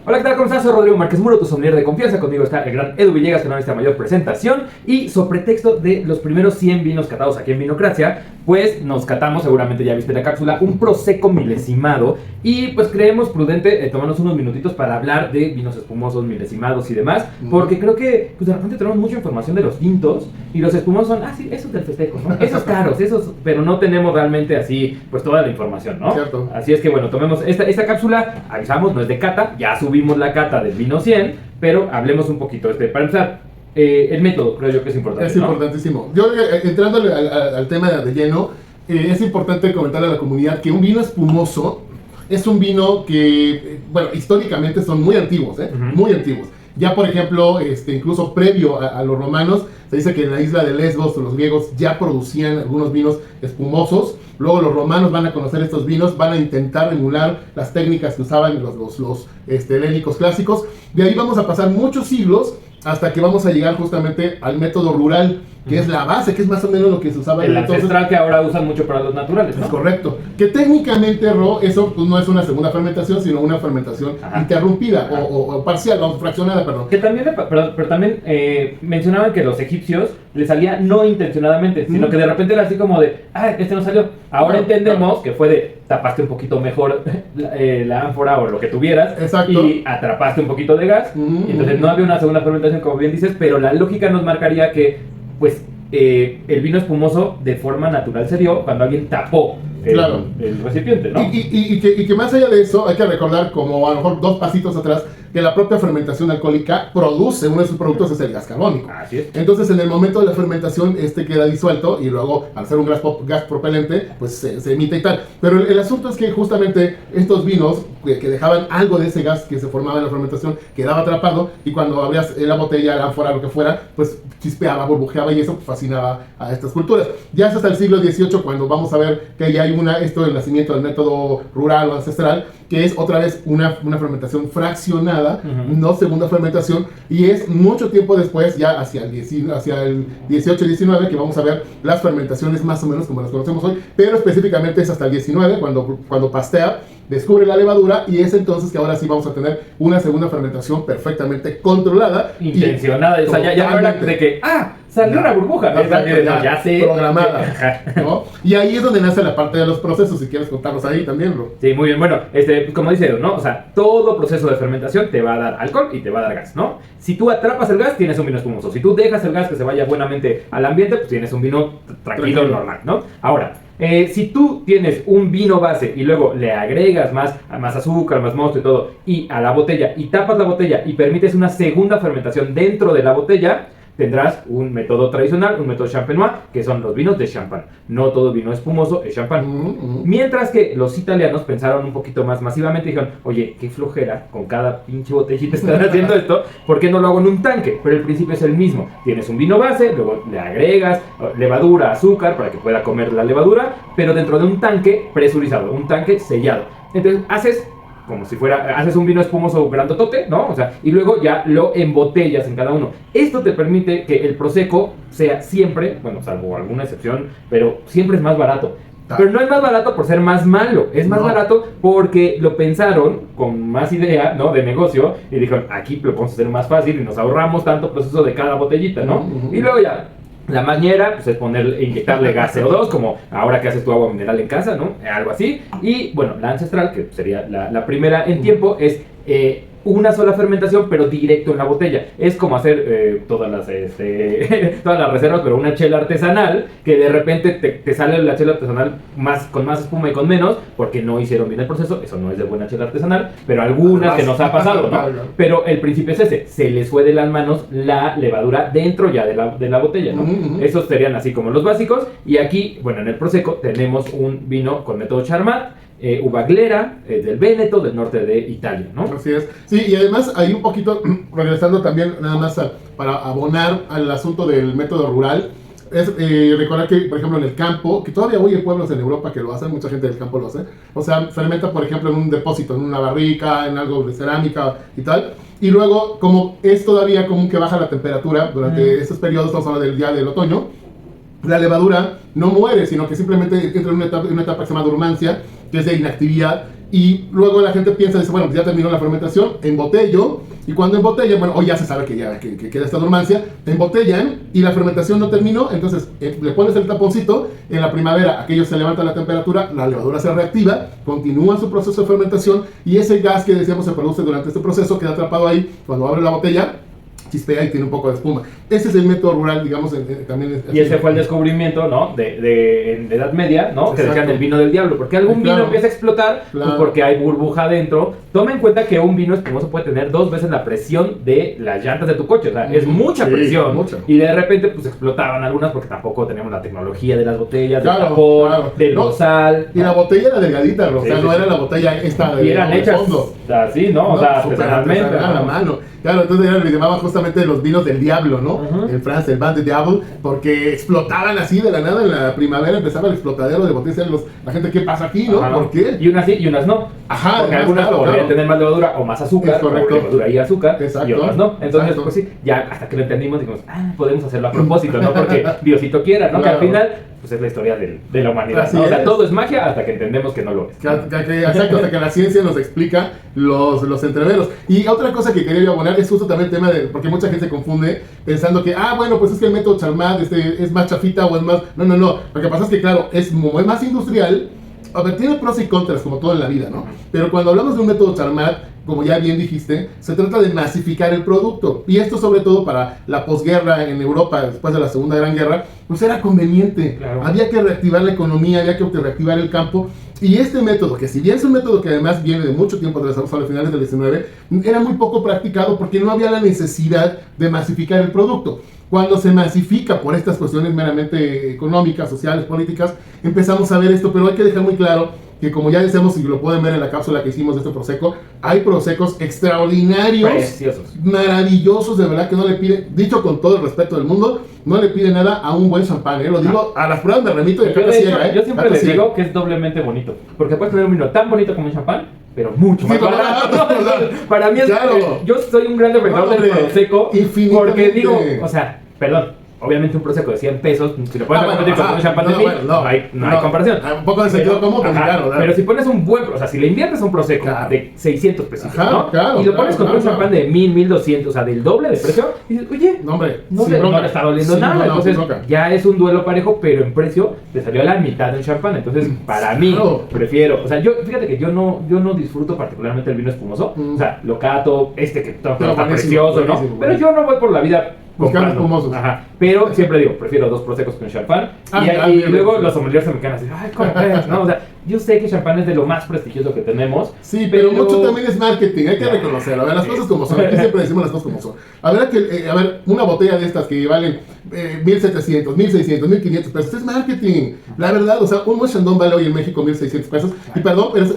Hola, ¿qué tal? ¿Cómo estás? Soy Rodrigo Márquez Muro, tu sommelier de confianza. Conmigo está el gran Edu Villegas, que no necesita mayor presentación. Y sobre pretexto de los primeros 100 vinos catados aquí en Vinocracia, pues nos catamos, seguramente ya viste la cápsula, un Prosecco milesimado. Y pues creemos prudente tomarnos unos minutitos para hablar de vinos espumosos, milesimados y demás. Porque creo que pues de repente tenemos mucha información de los tintos y los espumosos son, sí, esos del festejo, ¿no? Esos caros, esos, pero no tenemos realmente así pues toda la información, ¿no? Cierto. Así es que bueno, tomemos esta cápsula, avisamos, no es de cata, ya subimos la cata del vino 100, pero hablemos un poquito, para empezar, el método creo yo que es importante, Es ¿no? importantísimo. Yo, entrándole al tema de lleno, es importante comentarle a la comunidad que un vino espumoso es un vino que, bueno, históricamente son muy antiguos, muy antiguos. Ya, por ejemplo, incluso previo a los romanos, se dice que en la isla de Lesbos los griegos ya producían algunos vinos espumosos. Luego los romanos van a conocer estos vinos, van a intentar emular las técnicas que usaban los helénicos clásicos. De ahí vamos a pasar muchos siglos hasta que vamos a llegar justamente al método rural, que es la base, que es más o menos lo que se usaba el entonces. ancestral que ahora usan mucho para los naturales, ¿no? Es correcto. Que técnicamente, eso pues, no es una segunda fermentación, sino una fermentación interrumpida o parcial, fraccionada, perdón. Que también, pero también mencionaban que los egipcios les salía no intencionadamente, sino que de repente era así como de, este no salió. Ahora entendemos que fue de, tapaste un poquito mejor la ánfora o lo que tuvieras. Exacto. Y atrapaste un poquito de gas. Y entonces no había una segunda fermentación, como bien dices, pero la lógica nos marcaría que, pues, el vino espumoso de forma natural se dio cuando alguien tapó el recipiente, ¿no? Y que más allá de eso, hay que recordar, como a lo mejor 2 pasitos atrás, que la propia fermentación alcohólica produce, uno de sus productos es el gas carbónico. Así es. Entonces, en el momento de la fermentación, queda disuelto y luego, al ser un gas propelente, pues se emite y tal. Pero el asunto es que justamente estos vinos que dejaban algo de ese gas que se formaba en la fermentación, quedaba atrapado y cuando abrías la botella, la ánfora, lo que fuera, pues chispeaba, burbujeaba y eso fascinaba a estas culturas. Ya es hasta el siglo XVIII cuando vamos a ver que ya hay el nacimiento del método rural o ancestral, que es otra vez una fermentación fraccionada, no segunda fermentación, y es mucho tiempo después, ya hacia el 18 y 19, que vamos a ver las fermentaciones más o menos como las conocemos hoy, pero específicamente es hasta el 19, cuando Pasteur descubre la levadura, y es entonces que ahora sí vamos a tener una segunda fermentación perfectamente controlada. Intencionada, o sea, ya no era de que, salió una burbuja, ya sé. Programada, ¿no? Y ahí es donde nace la parte de los procesos, si quieres contarlos ahí también, bro. Sí, muy bien, bueno, como dice Edu, ¿no? O sea, todo proceso de fermentación te va a dar alcohol y te va a dar gas, ¿no? Si tú atrapas el gas, tienes un vino espumoso. Si tú dejas el gas que se vaya buenamente al ambiente, pues tienes un vino tranquilo, normal, ¿no? Ahora, si tú tienes un vino base y luego le agregas más azúcar, más mosto y todo, y a la botella, y tapas la botella y permites una segunda fermentación dentro de la botella, tendrás un método tradicional, un método champenois, que son los vinos de champán. No todo vino espumoso es champán. Mientras que los italianos pensaron un poquito más masivamente y dijeron, oye, qué flojera, con cada pinche botellita están haciendo esto, ¿por qué no lo hago en un tanque? Pero el principio es el mismo. Tienes un vino base, luego le agregas levadura, azúcar, para que pueda comer la levadura, pero dentro de un tanque presurizado, un tanque sellado. Entonces haces como si haces un vino espumoso grandotote, ¿no? O sea, y luego ya lo embotellas en cada uno. Esto te permite que el Prosecco sea siempre, bueno, salvo alguna excepción, pero siempre es más barato. Pero no es más barato por ser más malo, es más barato porque lo pensaron con más idea, ¿no? De negocio, y dijeron, aquí lo podemos hacer más fácil y nos ahorramos tanto proceso de cada botellita, ¿no? Y luego ya, la mañera, pues es inyectarle gas CO2, como ahora que haces tu agua mineral en casa, ¿no? Algo así. Y bueno, la ancestral, que sería la primera en tiempo, es una sola fermentación, pero directo en la botella. Es como hacer todas las reservas, pero una chela artesanal, que de repente te sale la chela artesanal con más espuma y con menos, porque no hicieron bien el proceso. Eso no es de buena chela artesanal, pero algunas que nos ha pasado, ¿no? Pero el principio es ese, se les fue de las manos la levadura dentro ya de la botella, ¿no? Esos serían así como los básicos. Y aquí, bueno, en el Prosecco tenemos un vino con método Charmat, uva glera, del Véneto, del norte de Italia, ¿no? Así es. Sí, y además hay un poquito, regresando también nada más para abonar al asunto del método rural, es recordar que, por ejemplo, en el campo, que todavía hoy hay pueblos en Europa que lo hacen, mucha gente del campo lo hace, o sea, fermenta, por ejemplo, en un depósito, en una barrica, en algo de cerámica y tal, y luego, como es todavía común que baja la temperatura durante estos periodos, estamos hablando del día del otoño, la levadura no muere, sino que simplemente entra en una etapa que se llama dormancia, que es de inactividad, Y luego la gente piensa, dice, bueno, pues ya terminó la fermentación, embotello, y cuando embotellan, bueno, hoy ya se sabe que ya que queda esta dormancia, embotellan y la fermentación no terminó, entonces le pones el taponcito, en la primavera aquello se levanta la temperatura, la levadura se reactiva, continúa su proceso de fermentación y ese gas que decíamos se produce durante este proceso queda atrapado ahí, cuando abre la botella, chispea y tiene un poco de espuma. Ese es el método rural, digamos, también. Y ese fue el descubrimiento, ¿no? De Edad Media, ¿no? Que decían el vino del diablo. Porque algún vino empieza a explotar, pues porque hay burbuja adentro. Toma en cuenta que un vino espumoso puede tener 2 veces la presión de las llantas de tu coche. O sea, es mucha presión. Mucha. Y de repente, pues explotaban algunas porque tampoco teníamos la tecnología de las botellas, del tapón, del bozal. Y la botella era delgadita, o sea, no era la botella esta de y eran hechas fondo. así, ¿no? O sea, artesanalmente. A la mano. Claro, entonces le llamaban justamente los vinos del diablo, ¿no? En Francia, el vin de diable, porque explotaban así de la nada en la primavera, empezaba el explotadero de botellas, la gente, ¿qué pasa aquí, no? Ajá. ¿Por qué? Y unas sí y unas no. Ajá, porque algunas podrían tener más levadura o más azúcar, es correcto. o levadura y azúcar, Exacto. y otras no. Entonces, Exacto. pues sí, ya hasta que lo entendimos, dijimos, podemos hacerlo a propósito, ¿no? Porque Diosito quiera, ¿no? Claro. Que al final, pues es la historia de la humanidad, Así ¿no? O sea, es. todo es magia hasta que entendemos que no lo es. Exacto, hasta que la ciencia nos explica los entreveros. Y otra cosa que quería yo abonar es justo también el tema de, porque mucha gente se confunde pensando que, bueno, pues es que el método Charmat es más chafita o es más... No. Lo que pasa es que, claro, es más industrial. A ver, tiene pros y contras, como todo en la vida, ¿no? Pero cuando hablamos de un método Charmat, como ya bien dijiste, se trata de masificar el producto. Y esto sobre todo para la posguerra en Europa, después de la Segunda Gran Guerra, pues era conveniente. Claro. Había que reactivar la economía, había que reactivar el campo. Y este método, que si bien es un método que además viene de mucho tiempo atrás, a los finales del 19, era muy poco practicado porque no había la necesidad de masificar el producto. Cuando se masifica por estas cuestiones meramente económicas, sociales, políticas, empezamos a ver esto, pero hay que dejar muy claro que, como ya decíamos, y lo pueden ver en la cápsula que hicimos de este Prosecco, hay Prosecos extraordinarios, Preciosos, maravillosos, de verdad que no le piden, dicho con todo el respeto del mundo, no le pide nada a un buen champán, Lo digo, a las pruebas me remito de carta ciega, yo siempre les digo que es doblemente bonito, porque puedes tener un vino tan bonito como un champán, pero mucho más barato. Para mí es, claro. Yo soy un gran defensor del Prosecco, porque digo, o sea, perdón, obviamente un Prosecco de 100 pesos, si lo puedes competir con un champán de 1000, no hay comparación. Un poco de sentido común, claro. Pero si pones un buen, o sea, si le inviertes a un Prosecco de 600 pesos, ¿no? Y lo pones con un champán de 1000, 1200, o sea, del doble de precio, y dices, oye, no le está doliendo nada. Entonces, ya es un duelo parejo, pero en precio te salió a la mitad del champán. Entonces, para mí, prefiero, o sea, fíjate que yo no disfruto particularmente el vino espumoso. O sea, lo cato, que está precioso, ¿no? Pero yo no voy por la vida buscando espumosos. Ajá. Pero siempre digo, prefiero 2 prosecos con champán. Y luego los sommeliers se me quedan así, ¿cómo crees? ¿No? O sea, yo sé que champán es de lo más prestigioso que tenemos. Sí, pero mucho también es marketing, hay que reconocerlo. A ver, las cosas como son. Aquí siempre decimos las cosas como son. A ver, una botella de estas que valen 1,700, 1,600, 1,500 pesos, es marketing. La verdad, o sea, un buen Chandon vale hoy en México 1,600 pesos. Y perdón, pero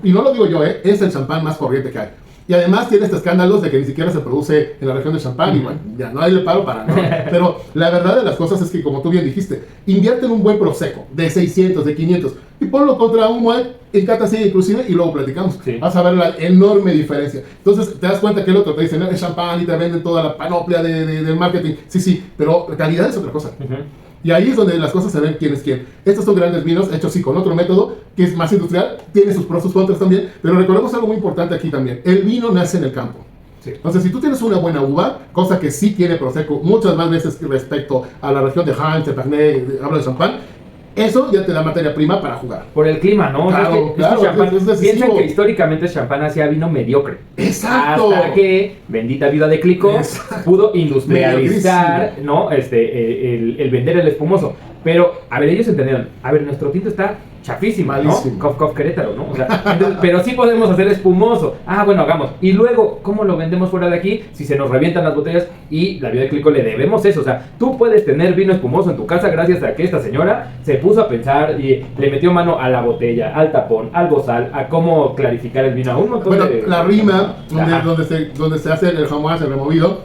y no lo digo yo, es el champán más corriente que hay. Y además tiene estos escándalos de que ni siquiera se produce en la región de Champagne. Y bueno, ya no hay le paro para nada. Pero la verdad de las cosas es que, como tú bien dijiste, invierte en un buen Prosecco de 600, de 500 y ponlo contra un Moet en cata ciega inclusive y luego platicamos. Sí. Vas a ver la enorme diferencia. Entonces te das cuenta que el otro te dice, no, es champán y te venden toda la panoplia del marketing. Sí, pero la calidad es otra cosa. Y ahí es donde las cosas se ven quién es quién. Estos son grandes vinos, hechos sí con otro método, que es más industrial, tiene sus pros, sus contras también, pero recordemos algo muy importante aquí también. El vino nace en el campo. Sí. Entonces, si tú tienes una buena uva, cosa que sí tiene Prosecco muchas más veces respecto a la región de Reims, de Pernay, hablo de champán, eso ya te da materia prima para jugar. Por el clima, ¿no? Claro, piensan que históricamente el champán hacía vino mediocre. Exacto. Hasta que, bendita vida de Clicquot, pudo industrializar, ¿no? El vender el espumoso. Pero, a ver, ellos entendieron, nuestro tinto está chafísimo, malísimo, ¿no? Cof Querétaro, ¿no? O sea, entonces, pero sí podemos hacer espumoso. Bueno, hagamos. Y luego, ¿cómo lo vendemos fuera de aquí? Si se nos revientan las botellas, y la vida de Clicquot le debemos eso. O sea, tú puedes tener vino espumoso en tu casa gracias a que esta señora se puso a pensar y le metió mano a la botella, al tapón, al bozal, a cómo clarificar el vino, a un montón de... la rima, donde se hace el jamón removido,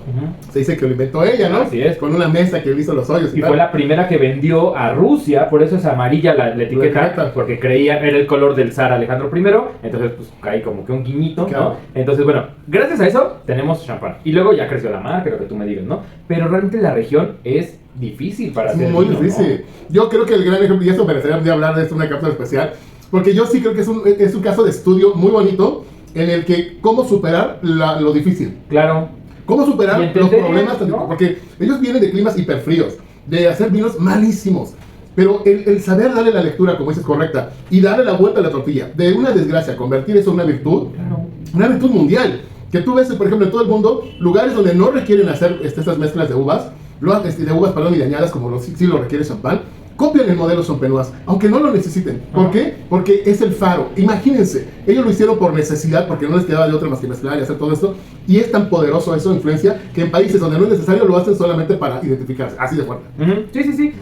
se dice que lo inventó ella, ¿no? Así es. Con una mesa que hizo los hoyos. Y fue la primera que vendió a Rusia, por eso es amarilla la etiqueta, porque creía, era el color del zar Alejandro I, entonces pues cae como que un guiñito, claro, ¿no? Entonces, bueno, gracias a eso tenemos champán. Y luego ya creció la marca, lo que tú me digas, ¿no? Pero realmente la región es difícil para hacer muy vino, difícil, ¿no? Yo creo que el gran ejemplo, y esto merecería hablar de esto en una cápsula especial, Porque yo sí creo que es un caso de estudio muy bonito en el que cómo superar lo difícil. Claro. Cómo superar los entender, problemas, ¿no? Porque ellos vienen de climas hiperfríos, de hacer vinos malísimos. Pero el saber darle la lectura, como dices, correcta, y darle la vuelta a la tortilla, de una desgracia, convertir eso en una virtud, Claro. una virtud mundial. Que tú ves, por ejemplo, en todo el mundo, lugares donde no requieren hacer estas mezclas de uvas, y de añadas, como sí lo requiere champán, copian el modelo champenoise, aunque no lo necesiten. ¿Por qué? Porque es el faro. Imagínense, ellos lo hicieron por necesidad, porque no les quedaba de otra más que mezclar y hacer todo esto, y es tan poderoso eso, influencia, que en países donde no es necesario lo hacen solamente para identificarse, así de fuerte.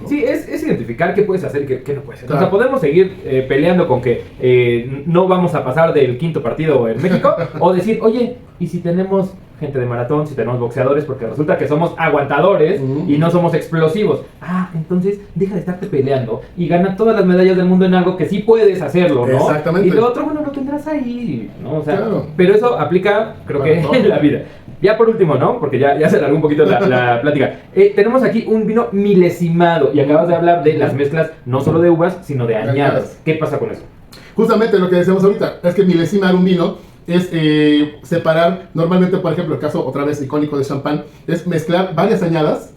Sí, es identificar qué puedes hacer y qué no puedes hacer. Claro. O sea, podemos seguir peleando con que no vamos a pasar del quinto partido en México, o decir, oye, ¿y si tenemos gente de maratón, si tenemos boxeadores, porque resulta que somos aguantadores y no somos explosivos? Ah, entonces deja de estarte peleando y gana todas las medallas del mundo en algo que sí puedes hacerlo, ¿no? Exactamente. Y lo otro, bueno, lo tendrás ahí, ¿no? O sea, Claro. pero eso aplica, creo que todo. en la vida. Ya por último, ¿no? Porque ya se alargó un poquito la plática. Tenemos aquí un vino milesimado y acabas de hablar de las mezclas no solo de uvas, sino de añadas. ¿Qué pasa con eso? Justamente lo que decíamos ahorita, es que milesimar un vino es separar, normalmente, por ejemplo, el caso otra vez icónico de champán, es mezclar varias añadas,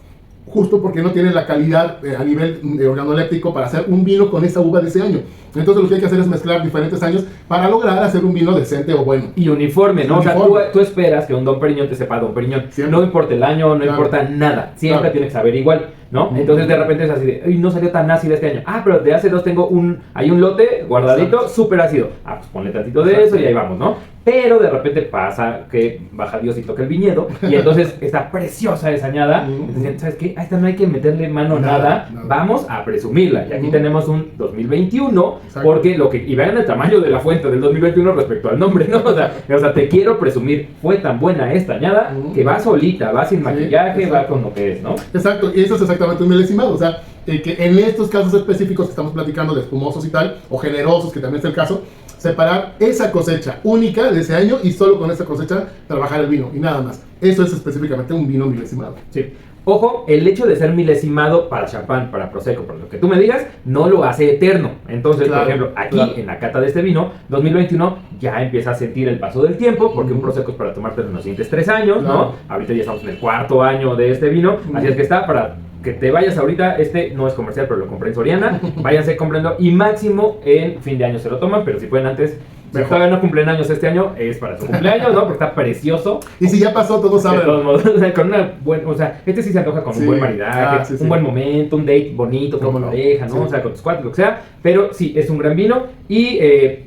justo porque no tiene la calidad a nivel organoléptico para hacer un vino con esa uva de ese año. Entonces lo que hay que hacer es mezclar diferentes años para lograr hacer un vino decente o bueno. Y uniforme, ¿no? Uniforme. O sea, tú esperas que un Dom Perignon te sepa Dom Perignon. Siempre. No importa el año, no Claro. importa nada. Siempre Claro. tiene que saber igual, ¿no? Entonces de repente es así de, "Ay, no salió tan ácido este año. Ah, pero de hace dos tengo hay un lote guardadito, súper ácido. Ah, pues ponle tantito de eso y ahí vamos, ¿no? Pero de repente pasa que baja Dios y toca el viñedo y entonces está preciosa esa añada. Entonces, ¿sabes qué? A esta no hay que meterle mano nada. Vamos a presumirla. Y aquí tenemos un 2021, Exacto. porque y vean el tamaño de la fuente del 2021 respecto al nombre, ¿no? O sea, te quiero presumir, fue tan buena esta añada que va solita, va sin maquillaje, va con lo que es, ¿no? Exacto, y eso es exactamente un milesimado, o sea, que en estos casos específicos que estamos platicando de espumosos y tal, o generosos, que también es el caso, separar esa cosecha única de ese año y solo con esa cosecha trabajar el vino y nada más. Eso es específicamente un vino milesimado. Sí. Ojo, el hecho de ser milesimado para champán, para prosecco, para lo que tú me digas, no lo hace eterno. Entonces, Claro, por ejemplo, aquí claro. en la cata de este vino, 2021, ya empieza a sentir el paso del tiempo, porque un prosecco es para tomártelo en los siguientes 3 años, Claro. ¿no? Ahorita ya estamos en el 4º año de este vino, así es que está para que te vayas ahorita. Este no es comercial, pero lo compré en Soriana. Váyanse comprando y máximo en fin de año se lo toman, pero si pueden antes. Si Mejor. todavía no cumplen años este año, es para su cumpleaños, ¿no? Porque está precioso. Y si ya pasó, todos De saben. todos modos, con una buena, o sea, este sí se antoja con Sí. un buen maridaje, Sí, sí. un buen momento, un date bonito con Cómo tu no. pareja, ¿no? Sí. O sea, con tus cuates, lo que sea. Pero sí, es un gran vino y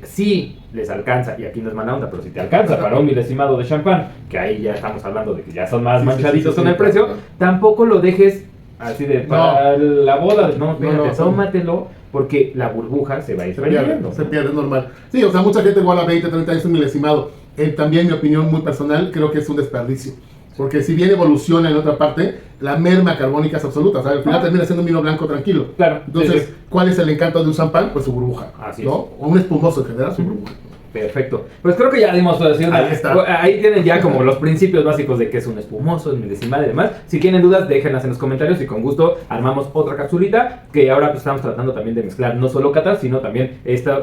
sí les alcanza, y aquí no es mala onda, pero si te alcanza para un milesimado de champán, que ahí ya estamos hablando de que ya son más Sí, sí, manchaditos sí, sí, con el sí, precio, claro. tampoco lo dejes así de para la boda. No, espérate, no. tómatelo, porque la burbuja se va a ir perdiendo. Se pierde, es normal. Sí, o sea, mucha gente igual a 20, 30 años un milesimado. También mi opinión muy personal, creo que es un desperdicio. Porque si bien evoluciona en otra parte, la merma carbónica es absoluta. O sea, al final termina siendo un vino blanco tranquilo. Claro. Entonces, Sí. ¿cuál es el encanto de un champán? Pues su burbuja. Así ¿no? O un espumoso en general, su burbuja. Perfecto. Pues creo que ya dimos así una- Ahí está. Ahí tienen ya como los principios básicos de qué es un espumoso, el milesimal y demás. Si tienen dudas, déjenlas en los comentarios y con gusto armamos otra capsulita, que ahora pues estamos tratando también de mezclar no solo catas, sino también esta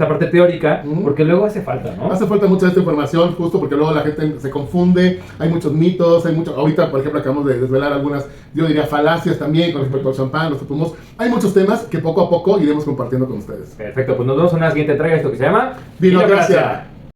parte teórica, porque luego hace falta, ¿no? Hace falta mucha de esta información, justo porque luego la gente se confunde, hay muchos mitos, ahorita por ejemplo acabamos de desvelar algunas, yo diría falacias también con respecto al champán, los espumos. Hay muchos temas que poco a poco iremos compartiendo con ustedes. Perfecto, pues nos vemos en una siguiente entrega de esto que se llama Vinocracia.